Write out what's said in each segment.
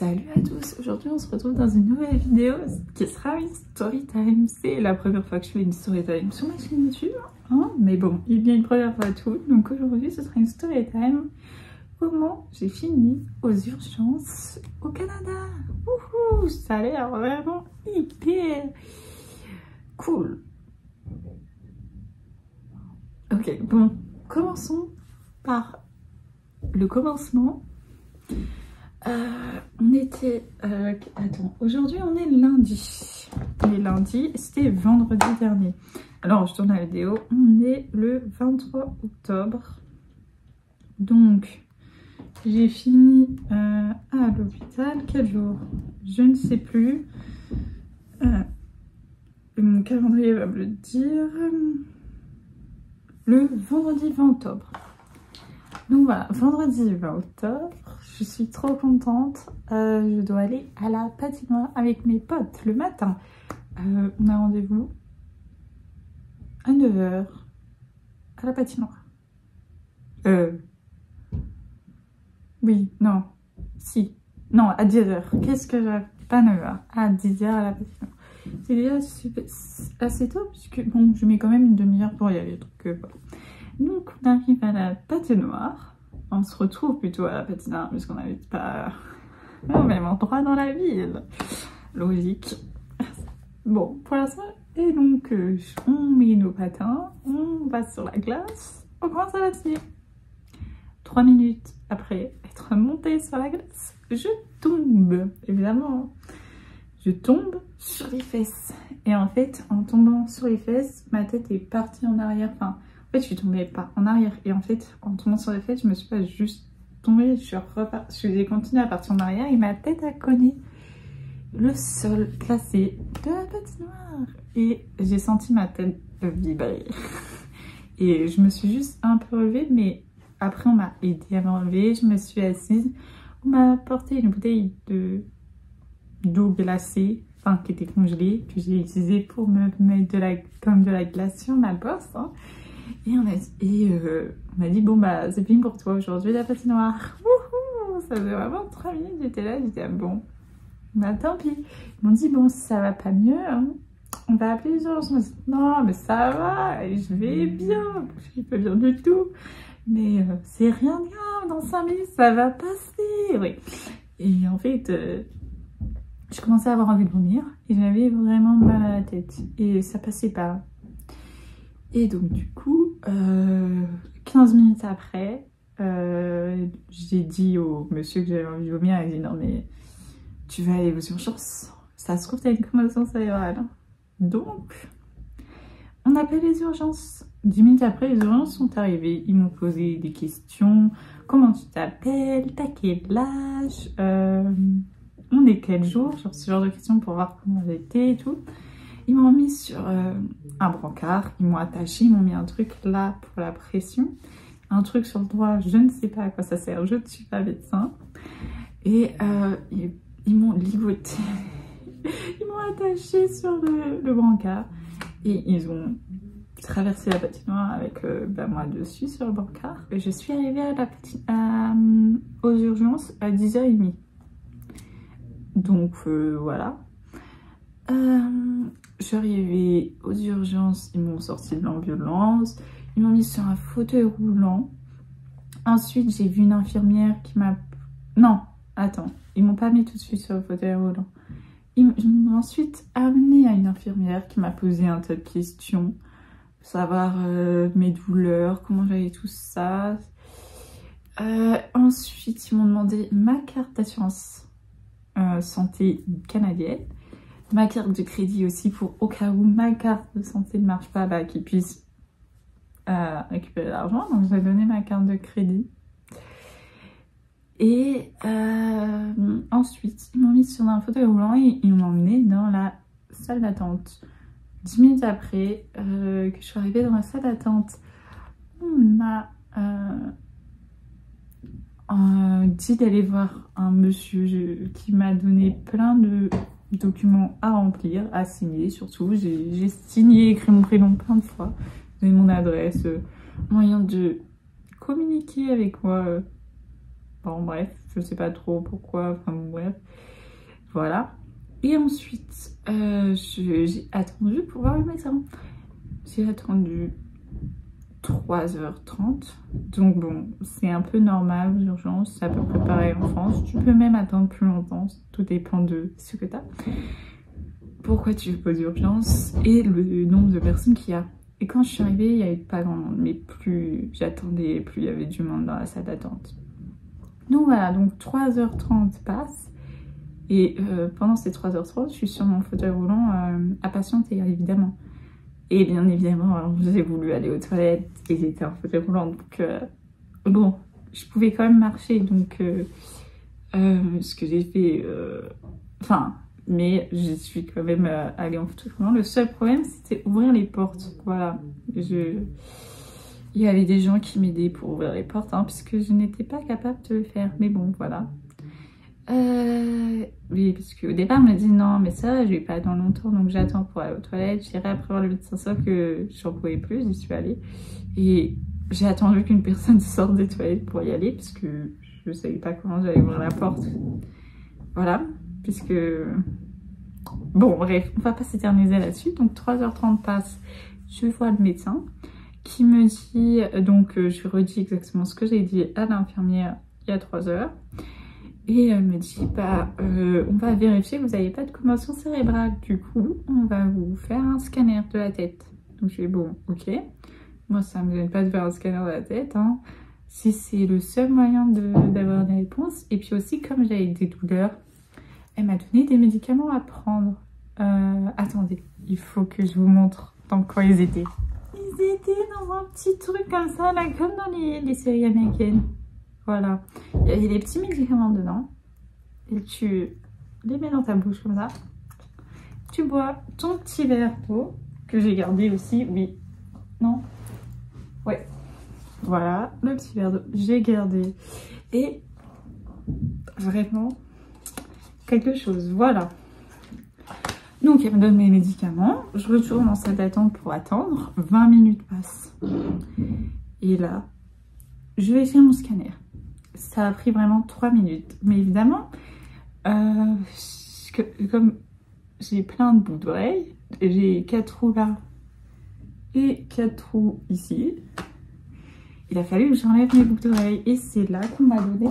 Salut à tous, aujourd'hui on se retrouve dans une nouvelle vidéo qui sera une story time. C'est la première fois que je fais une story time sur ma chaîne YouTube, hein, mais bon, il y a une première fois à tout, donc aujourd'hui ce sera une story time. Comment j'ai fini aux urgences au Canada. Wouhou, ça a l'air vraiment hyper cool. Ok, bon, commençons par le commencement. On était... attends, aujourd'hui on est lundi. Et lundi, c'était vendredi dernier. Alors, je tourne la vidéo, on est le 23 octobre. Donc, j'ai fini à l'hôpital. Quel jour? Je ne sais plus. Mon calendrier va me le dire. Le vendredi 20 octobre. Donc voilà, vendredi 20 octobre, je suis trop contente. Je dois aller à la patinoire avec mes potes le matin. On a rendez-vous à 9 h à la patinoire. Oui, non, si. Non, à 10 h. Qu'est-ce que j'ai? Pas 9 h, à 10 h à la patinoire. C'est déjà assez tôt, puisque bon, je mets quand même une demi-heure pour y aller. Donc voilà. Donc on arrive à la patinoire, on se retrouve plutôt à la patinoire puisqu'on n'habite pas au même endroit dans la ville. Logique. Bon, pour l'instant, et donc on met nos patins, on va sur la glace, on commence à patiner. 3 minutes après être montée sur la glace, je tombe, évidemment. Je tombe sur les fesses. Et en fait, en tombant sur les fesses, ma tête est partie en arrière, enfin... En fait, je suis tombée pas en arrière. Et en fait, en tombant sur les fesses, je me suis pas juste tombée. J'ai continué à partir en arrière et ma tête a cogné le sol glacé de la patinoire. Et j'ai senti ma tête vibrer. Et je me suis juste un peu relevée, mais après, on m'a aidée à me relever. Je me suis assise. On m'a apporté une bouteille d'eau glacée, enfin qui était congelée, que j'ai utilisée pour me mettre comme de la glace sur ma bosse. Hein. Et on m'a dit, bon bah c'est fini pour toi aujourd'hui la patinoire. Wouhou, ça faisait vraiment 3 minutes, j'étais là, j'étais bon, bah tant pis. Ils m'ont dit, bon si ça va pas mieux, hein, on va appeler les urgences. Non mais ça va, je vais bien, je vais pas bien du tout. Mais c'est rien de grave, dans 5 minutes ça va passer, oui. Et en fait, je commençais à avoir envie de vomir et j'avais vraiment mal à la tête. Et ça passait pas. Et donc du coup, 15 minutes après, j'ai dit au monsieur que j'avais envie de vomir, il a dit non mais tu vas aller aux urgences, ça se trouve t'as une commotion cérébrale. Donc, on appelle les urgences. 10 minutes après, les urgences sont arrivées, ils m'ont posé des questions, comment tu t'appelles, t'as quel âge, on est quel jour, genre ce genre de questions pour voir comment j'étais et tout. Ils m'ont mis sur un brancard, ils m'ont attaché, ils m'ont mis un truc là pour la pression, un truc sur le doigt, je ne sais pas à quoi ça sert, je ne suis pas médecin. Et ils m'ont ligoté, ils m'ont attaché sur le brancard et ils ont traversé la patinoire avec moi dessus sur le brancard. Et je suis arrivée aux urgences à 10 h 30. Donc voilà. Je suis arrivée aux urgences, ils m'ont sorti de l'ambulance, ils m'ont mis sur un fauteuil roulant. Ensuite, j'ai vu une infirmière qui m'a... Non, attends, ils m'ont pas mis tout de suite sur le fauteuil roulant. Ils m'ont ensuite amené à une infirmière qui m'a posé un tas de questions, pour savoir mes douleurs, comment j'allais tout ça. Ensuite, ils m'ont demandé ma carte d'assurance santé canadienne. Ma carte de crédit aussi pour au cas où ma carte de santé ne marche pas, bah, qu'ils puissent récupérer l'argent. Donc j'ai donné ma carte de crédit. Et ensuite, ils m'ont mis sur un fauteuil roulant et ils m'ont emmené dans la salle d'attente. 10 minutes après que je suis arrivée dans la salle d'attente, on m'a dit d'aller voir un monsieur qui m'a donné plein de documents à remplir, à signer surtout. J'ai signé, écrit mon prénom plein de fois, donné mon adresse, moyen de communiquer avec moi Bon, bref, je sais pas trop pourquoi, enfin bref, voilà. Et ensuite, j'ai attendu pour voir le médecin. J'ai attendu 3h30. Donc bon, c'est un peu normal aux urgences, c'est à peu près pareil en France. Tu peux même attendre plus longtemps, tout dépend de ce que tu as. Pourquoi tu veux aux urgences et le nombre de personnes qu'il y a. Et quand je suis arrivée, il n'y avait pas grand monde, mais plus j'attendais, plus il y avait du monde dans la salle d'attente. Donc voilà, donc 3h30 passe. Et pendant ces 3h30, je suis sur mon fauteuil roulant à patienter, évidemment. Et bien évidemment, j'ai voulu aller aux toilettes et j'étais en fauteuil roulant. Donc bon, je pouvais quand même marcher. Donc ce que j'ai fait... Enfin, mais je suis quand même allée en fauteuil roulant. Le seul problème, c'était ouvrir les portes. Voilà. Il y avait des gens qui m'aidaient pour ouvrir les portes, hein, puisque je n'étais pas capable de le faire. Mais bon, voilà. Oui, parce qu'au départ, on m'a dit non, mais ça, je vais pas attendre longtemps, donc j'attends pour aller aux toilettes. J'irai après voir le médecin, sauf que j'en pouvais plus, j'y suis allée. Et j'ai attendu qu'une personne sorte des toilettes pour y aller, parce que je savais pas comment j'allais ouvrir la porte. Voilà, puisque... Bon, bref, on va pas s'éterniser là-dessus. Donc 3h30 passe, je vois le médecin qui me dit... Donc je lui redis exactement ce que j'ai dit à l'infirmière il y a 3 heures. Et elle me dit, bah, on va vérifier que vous n'avez pas de commotion cérébrale. Du coup, on va vous faire un scanner de la tête. Donc je dis, bon, ok. Moi, ça ne me gêne pas de faire un scanner de la tête, hein. Si c'est le seul moyen d'avoir des réponses. Et puis aussi, comme j'avais des douleurs, elle m'a donné des médicaments à prendre. Attendez, il faut que je vous montre dans quoi ils étaient. Ils étaient dans un petit truc comme ça, là, comme dans les séries américaines. Voilà, il y avait des petits médicaments dedans et tu les mets dans ta bouche comme ça. Tu bois ton petit verre d'eau que j'ai gardé aussi, oui, non, ouais, voilà, le petit verre d'eau, j'ai gardé et vraiment quelque chose, voilà. Donc elle me donne mes médicaments, je retourne en salle d'attente pour attendre, 20 minutes passent et là, je vais faire mon scanner. Ça a pris vraiment 3 minutes. Mais évidemment, comme j'ai plein de boucles d'oreilles, j'ai 4 trous là et 4 trous ici, il a fallu que j'enlève mes boucles d'oreilles. Et c'est là qu'on m'a donné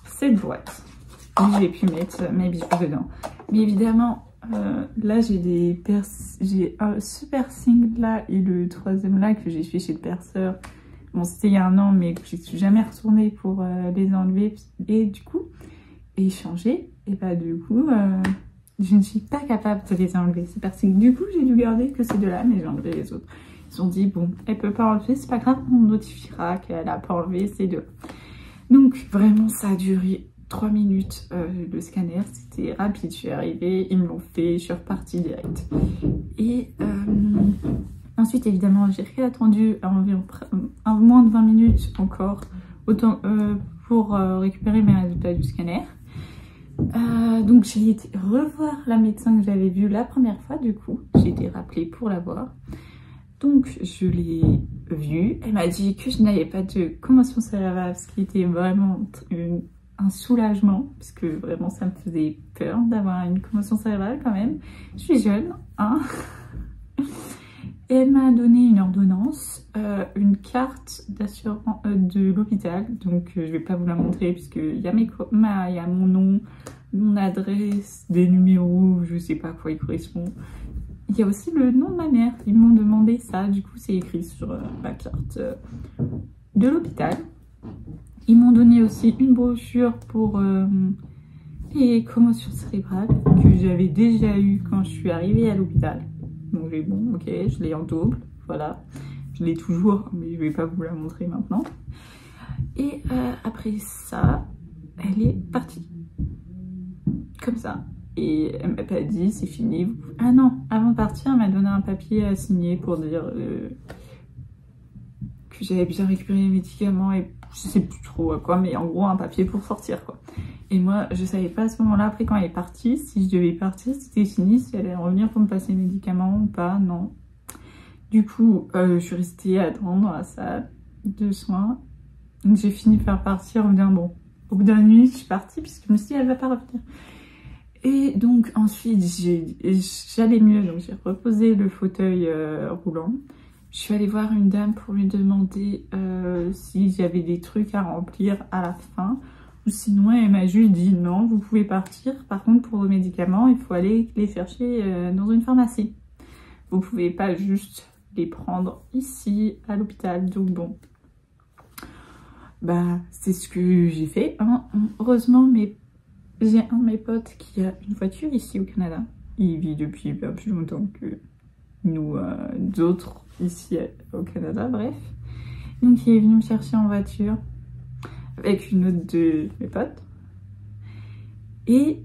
cette boîte. Et j'ai pu mettre mes bijoux dedans. Mais évidemment, là j'ai un super signe là et le troisième là que j'ai fait chez le perceur. Bon, c'était il y a 1 an, mais je ne suis jamais retournée pour les enlever et du coup, et changer. Et bah du coup, je ne suis pas capable de les enlever. C'est parce que du coup, j'ai dû garder que ces 2 là, mais j'ai enlevé les autres. Ils ont dit, bon, elle peut pas enlever, c'est pas grave, on notifiera qu'elle a pas enlevé ces 2. Donc vraiment, ça a duré 3 minutes le scanner, c'était rapide. Je suis arrivée, ils me l'ont fait, je suis repartie direct. Et... ensuite, évidemment, j'ai réattendu environ moins de 20 minutes encore autant, pour récupérer mes résultats du scanner. Donc, j'ai été revoir la médecin que j'avais vue la première fois, du coup. J'ai été rappelée pour la voir. Donc, je l'ai vue. Elle m'a dit que je n'avais pas de commotion cérébrale, ce qui était vraiment un soulagement, parce que vraiment, ça me faisait peur d'avoir une commotion cérébrale quand même. Je suis jeune, hein. Elle m'a donné une ordonnance, une carte d'assurance de l'hôpital, donc je vais pas vous la montrer puisqu'il y a il y a mon nom, mon adresse, des numéros, je sais pas à quoi ils correspondent. Il y a aussi le nom de ma mère, ils m'ont demandé ça, du coup c'est écrit sur la carte de l'hôpital. Ils m'ont donné aussi une brochure pour les commotions cérébrales que j'avais déjà eu quand je suis arrivée à l'hôpital. Donc j'ai bon, ok, je l'ai en double, voilà. Je l'ai toujours, mais je vais pas vous la montrer maintenant. Et après ça, elle est partie. Comme ça. Et elle m'a pas dit, c'est fini. Ah non, avant de partir, elle m'a donné un papier à signer pour dire que j'avais bien récupéré les médicaments et je sais plus trop quoi, mais en gros un papier pour sortir quoi. Et moi, je savais pas à ce moment-là, après quand elle est partie, si je devais partir, c'était fini, si elle allait revenir pour me passer les médicaments ou pas, non. Du coup, je suis restée à attendre dans la salle de soins Donc j'ai fini par partir en me disant bon, au bout d'une nuit, je suis partie puisque je me suis dit elle va pas revenir. Et donc ensuite j'allais mieux, donc j'ai reposé le fauteuil roulant. Je suis allée voir une dame pour lui demander si j'avais des trucs à remplir à la fin. Ou sinon elle m'a juste dit non, vous pouvez partir. Par contre pour vos médicaments, il faut aller les chercher dans une pharmacie. Vous pouvez pas juste les prendre ici à l'hôpital. Donc bon, bah c'est ce que j'ai fait. Hein. Heureusement, mais j'ai un de mes potes qui a une voiture ici au Canada. Il vit depuis bien plus longtemps que nous autres ici au Canada, bref. Donc il est venu me chercher en voiture avec une autre de mes potes. Et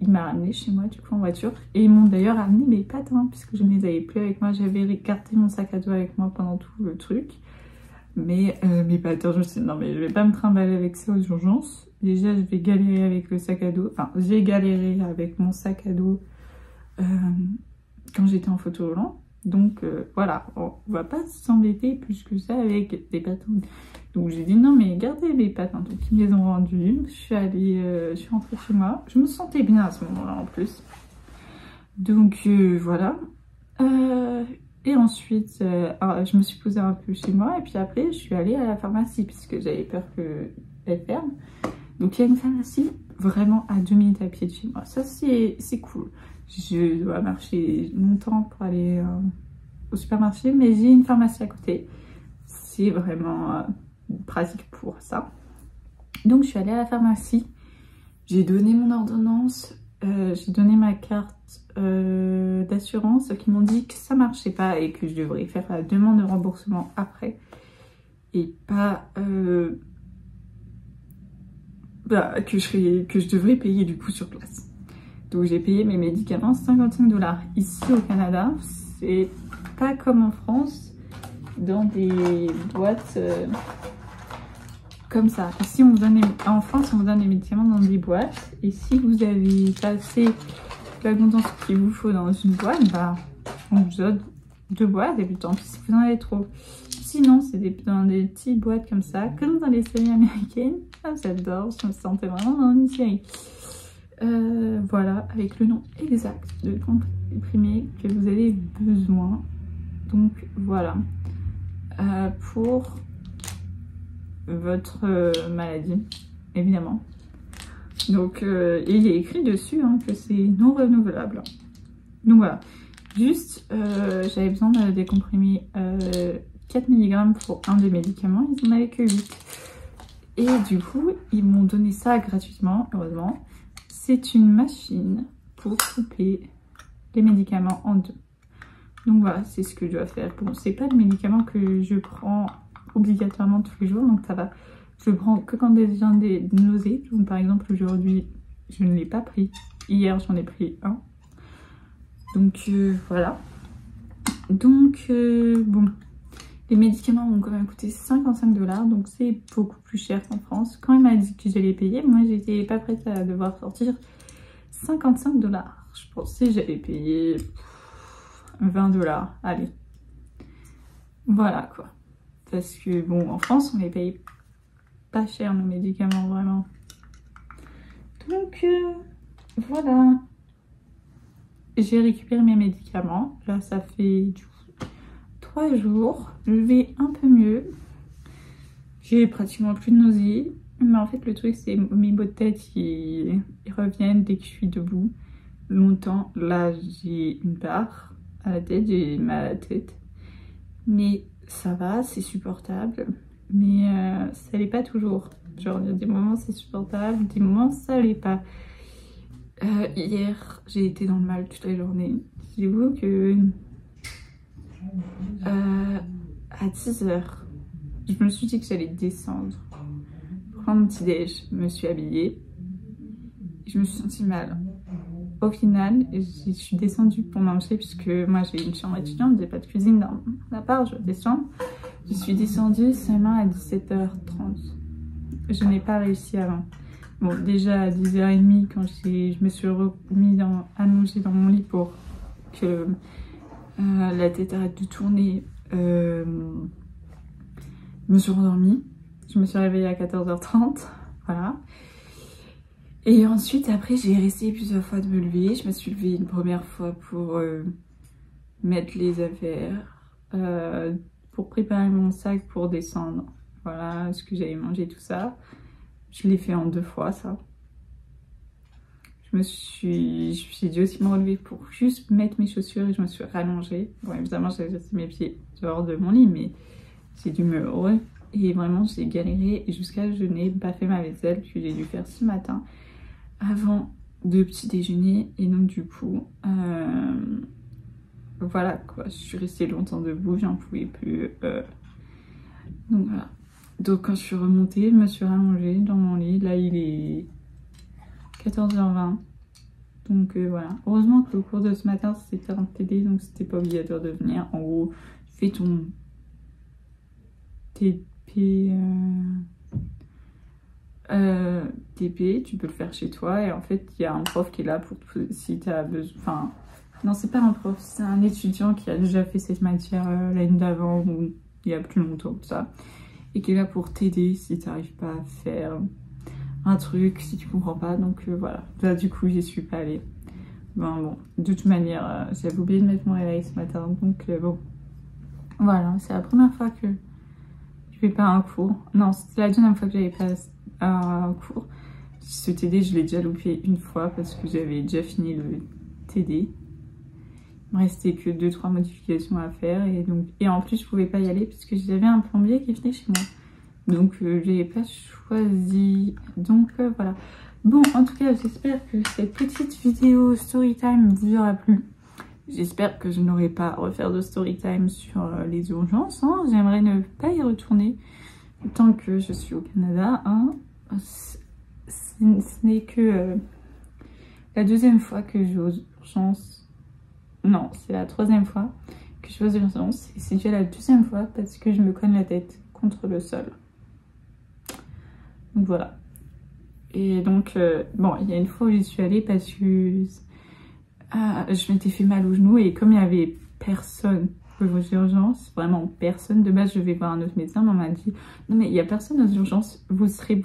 il m'a ramené chez moi du coup en voiture. Et ils m'ont d'ailleurs amené mes patins puisque je ne les avais plus avec moi. J'avais gardé mon sac à dos avec moi pendant tout le truc. Mais mes patins, je me suis dit non mais je vais pas me trimballer avec ça aux urgences. Déjà je vais galérer avec le sac à dos. Enfin j'ai galéré avec mon sac à dos quand j'étais en fauteuil roulant. Donc voilà, on va pas s'embêter plus que ça avec des patins. Donc j'ai dit non mais gardez mes patins. Donc ils me les ont rendus. Je suis rentrée chez moi. Je me sentais bien à ce moment-là en plus. Donc voilà. Et ensuite, je me suis posée un peu chez moi et puis après, je suis allée à la pharmacie puisque j'avais peur qu'elle ferme. Donc il y a une pharmacie vraiment à 2 minutes à pied de chez moi. Ça, c'est cool. Je dois marcher longtemps pour aller au supermarché, mais j'ai une pharmacie à côté. C'est vraiment pratique pour ça. Donc je suis allée à la pharmacie. J'ai donné mon ordonnance. J'ai donné ma carte d'assurance qui m'ont dit que ça marchait pas et que je devrais faire la demande de remboursement après et pas que je devrais payer du coup sur place. Donc j'ai payé mes médicaments 55 $. Ici au Canada, c'est pas comme en France dans des boîtes comme ça. Ici en France on vous donne les médicaments dans des boîtes et si vous avez passé l'abondance qu'il vous faut dans une boîte, bah on vous donne 2 boîtes et puis tant pis si vous en avez trop. Sinon c'est dans des petites boîtes comme ça, comme dans les séries américaines. Ah, j'adore, je me sentais vraiment dans une série. Voilà, avec le nom exact de comprimé que vous avez besoin. Donc voilà, pour votre maladie, évidemment. Donc il est écrit dessus hein, que c'est non renouvelable. Donc voilà, juste j'avais besoin des comprimés 4 mg pour un des médicaments, ils en avaient que 8. Et du coup, ils m'ont donné ça gratuitement, heureusement. C'est une machine pour couper les médicaments en 2. Donc voilà, c'est ce que je dois faire. Bon, c'est pas le médicament que je prends obligatoirement tous les jours, donc ça va. Je le prends que quand j'ai des nausées. Donc par exemple, aujourd'hui, je ne l'ai pas pris. Hier, j'en ai pris un. Donc voilà. Donc bon, les médicaments m'ont quand même coûté 55 $, donc c'est beaucoup plus cher qu'en France. Quand il m'a dit que j'allais payer, moi j'étais pas prête à devoir sortir 55 $. Je pensais que j'allais payer 20 $. Allez. Voilà quoi. Parce que bon, en France on les paye pas cher nos médicaments vraiment. Donc voilà. J'ai récupéré mes médicaments. Là ça fait du coup 3 jours, je vais un peu mieux. J'ai pratiquement plus de nausées. Mais en fait, le truc, c'est mes maux de tête, ils reviennent dès que je suis debout. Longtemps, là, j'ai une barre à la tête, j'ai mal à la tête. Mais ça va, c'est supportable. Mais ça l'est pas toujours. Genre, il y a des moments, c'est supportable, des moments, ça l'est pas. Hier, j'ai été dans le mal toute la journée. J'avoue que à 10 h, je me suis dit que j'allais descendre, prendre mon petit déj, je me suis habillée, je me suis sentie mal. Au final, je suis descendue pour manger puisque moi j'ai une chambre étudiante, j'ai pas de cuisine dans l'appart, je descends. Je suis descendue seulement à 17 h 30. Je n'ai pas réussi avant. Bon, déjà à 10 h 30 quand je me suis remis allongée dans mon lit pour que la tête arrête de tourner. je me suis rendormie. Je me suis réveillée à 14h30. Voilà. Et ensuite, après, j'ai essayé plusieurs fois de me lever. Je me suis levée une première fois pour mettre les affaires, pour préparer mon sac pour descendre. Voilà, ce que j'allais manger, tout ça. Je l'ai fait en 2 fois, ça. J'ai dû aussi me relever pour juste mettre mes chaussures et je me suis rallongée. Bon, évidemment, j'avais laissé mes pieds dehors de mon lit, mais j'ai dû me lever. Et vraiment, j'ai galéré jusqu'à je n'ai pas fait ma vaisselle, que j'ai dû faire ce matin avant de petit déjeuner. Et donc, du coup, voilà quoi. Je suis restée longtemps debout, j'en pouvais plus. Donc, voilà. Donc, quand je suis remontée, je me suis rallongée dans mon lit. Là, il est 14h20. Donc voilà, heureusement que le cours de ce matin c'était un TD, donc c'était pas obligatoire de venir. En gros, fais ton TP, TP, tu peux le faire chez toi et en fait il y a un prof qui est là pour si tu as besoin. Enfin, non, c'est pas un prof, c'est un étudiant qui a déjà fait cette matière l'année d'avant ou il y a plus longtemps que ça et qui est là pour t'aider si tu n'arrives pas à faire un truc, si tu comprends pas. Donc voilà, là du coup j'y suis pas allée. Bon, de toute manière, j'avais oublié de mettre mon réveil ce matin, donc bon. Voilà, c'est la première fois que je vais pas à un cours. Non, c'était la deuxième fois que j'avais pas à un cours. Ce TD, je l'ai déjà loupé une fois parce que j'avais déjà fini le TD. Il me restait que 2-3 modifications à faire et en plus je pouvais pas y aller parce que j'avais un plombier qui venait chez moi. Donc je n'ai pas choisi. Donc voilà. Bon, en tout cas, j'espère que cette petite vidéo storytime vous aura plu. J'espère que je n'aurai pas à refaire de storytime sur les urgences. Hein. J'aimerais ne pas y retourner tant que je suis au Canada. Hein. Ce n'est que la deuxième fois que je vais aux urgences. Non, c'est la 3e fois que je vais aux urgences. Et c'est déjà la 2e fois parce que je me cogne la tête contre le sol. Donc voilà. Et donc, bon, il y a une fois où j'y suis allée parce que je m'étais fait mal au genou et comme il n'y avait personne aux urgences, vraiment personne, de base je vais voir un autre médecin, mais on m'a dit non mais il n'y a personne aux urgences, vous serez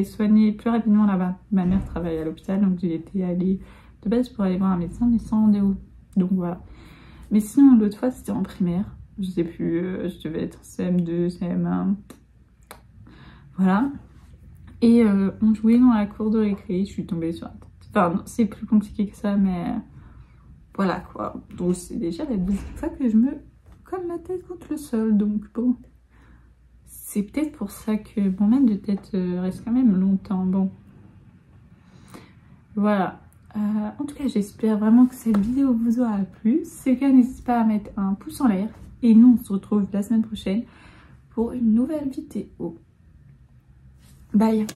soigné plus rapidement là-bas. Ma mère travaille à l'hôpital donc j'y étais allée de base pour aller voir un médecin mais sans rendez-vous. Donc voilà. Mais sinon l'autre fois c'était en primaire, je sais plus, je devais être CM2, CM1. Voilà. Et on jouait dans la cour de récré, je suis tombée sur la tête. Enfin, c'est plus compliqué que ça, mais voilà quoi. Donc c'est déjà la 2e fois que je me colle la tête contre le sol. Donc bon, c'est peut-être pour ça que mon mal de tête reste quand même longtemps. Bon, voilà. En tout cas, j'espère vraiment que cette vidéo vous aura plu. Si c'est le cas, n'hésitez pas à mettre un pouce en l'air. Et nous, on se retrouve la semaine prochaine pour une nouvelle vidéo. Bye!